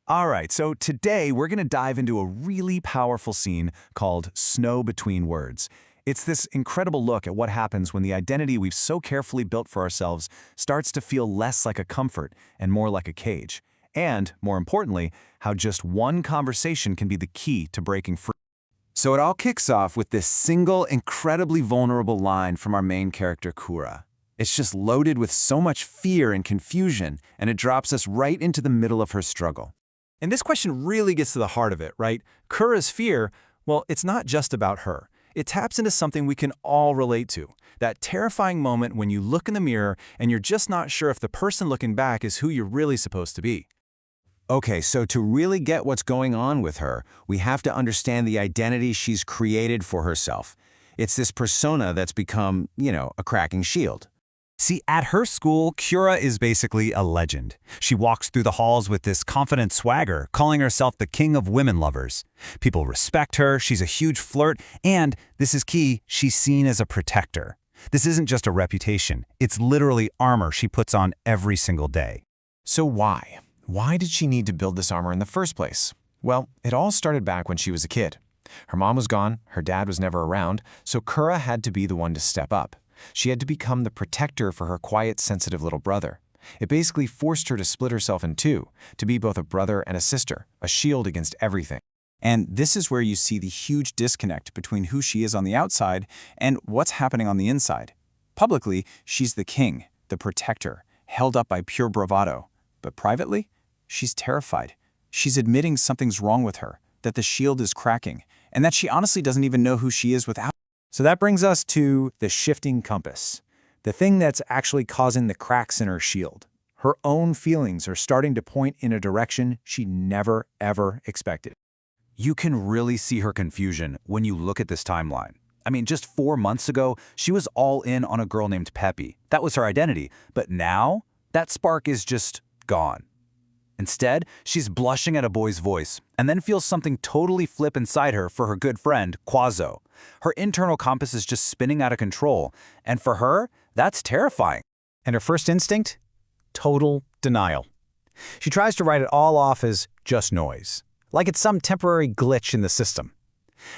All right, so today we're going to dive into a really powerful scene called Snow Between Words. It's this incredible look at what happens when the identity we've so carefully built for ourselves starts to feel less like a comfort and more like a cage. And, more importantly, how just one conversation can be the key to breaking free. So it all kicks off with this single, incredibly vulnerable line from our main character, Kurra. It's just loaded with so much fear and confusion, and it drops us right into the middle of her struggle. And this question really gets to the heart of it, right? Kurra's fear, well, it's not just about her. It taps into something we can all relate to. That terrifying moment when you look in the mirror and you're just not sure if the person looking back is who you're really supposed to be. Okay, so to really get what's going on with her, we have to understand the identity she's created for herself. It's this persona that's become, a cracking shield. See, at her school, Kurra is basically a legend. She walks through the halls with this confident swagger, calling herself the king of women lovers. People respect her, she's a huge flirt, and, this is key, she's seen as a protector. This isn't just a reputation, it's literally armor she puts on every single day. So why? Why did she need to build this armor in the first place? Well, it all started back when she was a kid. Her mom was gone, her dad was never around, so Kurra had to be the one to step up. She had to become the protector for her quiet, sensitive little brother. It basically forced her to split herself in two, to be both a brother and a sister, a shield against everything. And this is where you see the huge disconnect between who she is on the outside and what's happening on the inside. Publicly, she's the king, the protector, held up by pure bravado. But privately, she's terrified. She's admitting something's wrong with her, that the shield is cracking, and that she honestly doesn't even know who she is without. So that brings us to the shifting compass, the thing that's actually causing the cracks in her shield. Her own feelings are starting to point in a direction she never, ever expected. You can really see her confusion when you look at this timeline. I mean, just 4 months ago, she was all in on a girl named Peppy. That was her identity. But now, that spark is just gone. Instead, she's blushing at a boy's voice, and then feels something totally flip inside her for her good friend, Qhazo. Her internal compass is just spinning out of control, and for her, that's terrifying. And her first instinct? Total denial. She tries to write it all off as just noise, like it's some temporary glitch in the system.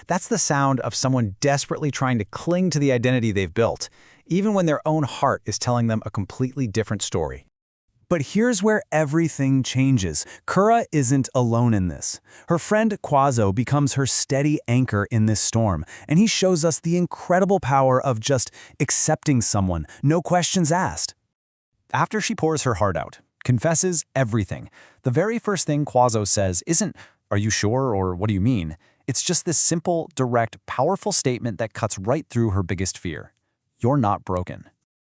That's the sound of someone desperately trying to cling to the identity they've built, even when their own heart is telling them a completely different story. But here's where everything changes. Kurra isn't alone in this. Her friend Qhazo becomes her steady anchor in this storm, and he shows us the incredible power of just accepting someone, no questions asked. After she pours her heart out, confesses everything, the very first thing Qhazo says isn't, "Are you sure?" or "What do you mean?" It's just this simple, direct, powerful statement that cuts right through her biggest fear. "You're not broken."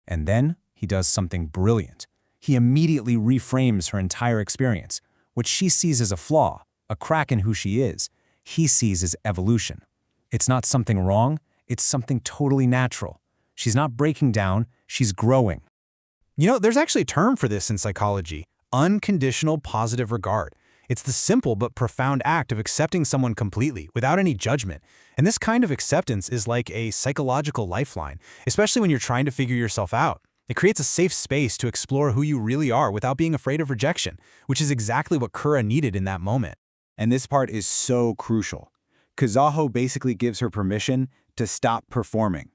And then he does something brilliant. He immediately reframes her entire experience. What she sees as a flaw, a crack in who she is, he sees as evolution. It's not something wrong, it's something totally natural. She's not breaking down, she's growing. There's actually a term for this in psychology: unconditional positive regard. It's the simple but profound act of accepting someone completely, without any judgment. And this kind of acceptance is like a psychological lifeline, especially when you're trying to figure yourself out. It creates a safe space to explore who you really are without being afraid of rejection, which is exactly what Kurra needed in that moment. And this part is so crucial. Qhazo basically gives her permission to stop performing.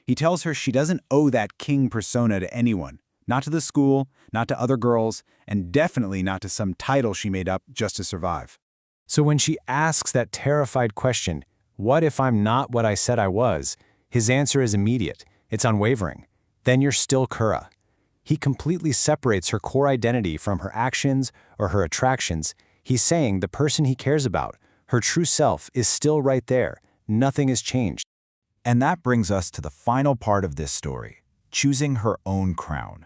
He tells her she doesn't owe that king persona to anyone, not to the school, not to other girls, and definitely not to some title she made up just to survive. So when she asks that terrified question, "What if I'm not what I said I was?" his answer is immediate. It's unwavering. Then you're still Kurra. He completely separates her core identity from her actions or her attractions. He's saying the person he cares about, her true self, is still right there. Nothing has changed. And that brings us to the final part of this story, choosing her own crown.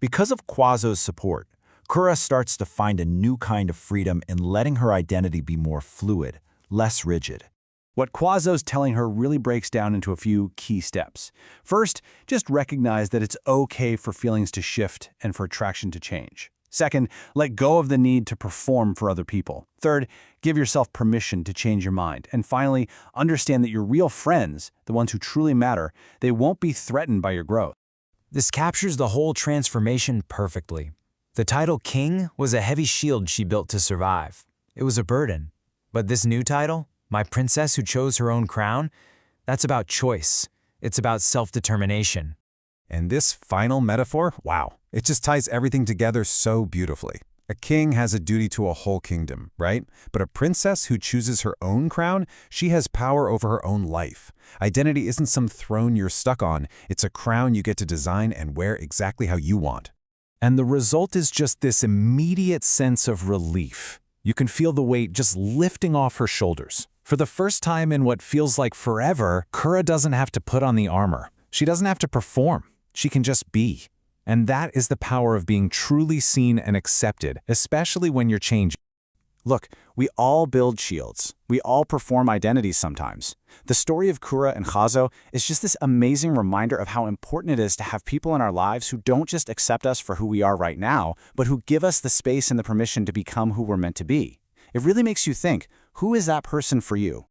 Because of Qhazo's support, Kurra starts to find a new kind of freedom in letting her identity be more fluid, less rigid. What Qhazo's telling her really breaks down into a few key steps. First, just recognize that it's okay for feelings to shift and for attraction to change. Second, let go of the need to perform for other people. Third, give yourself permission to change your mind. And finally, understand that your real friends, the ones who truly matter, they won't be threatened by your growth. This captures the whole transformation perfectly. The title king was a heavy shield she built to survive. It was a burden. But this new title, my princess who chose her own crown, that's about choice. It's about self-determination. And this final metaphor, wow, it just ties everything together so beautifully. A king has a duty to a whole kingdom, right? But a princess who chooses her own crown, she has power over her own life. Identity isn't some throne you're stuck on. It's a crown you get to design and wear exactly how you want. And the result is just this immediate sense of relief. You can feel the weight just lifting off her shoulders. For the first time in what feels like forever, Kurra doesn't have to put on the armor. She doesn't have to perform. She can just be. And that is the power of being truly seen and accepted, especially when you're changing. Look, we all build shields. We all perform identities sometimes. The story of Kurra and Qhazo is just this amazing reminder of how important it is to have people in our lives who don't just accept us for who we are right now, but who give us the space and the permission to become who we're meant to be. It really makes you think, who is that person for you?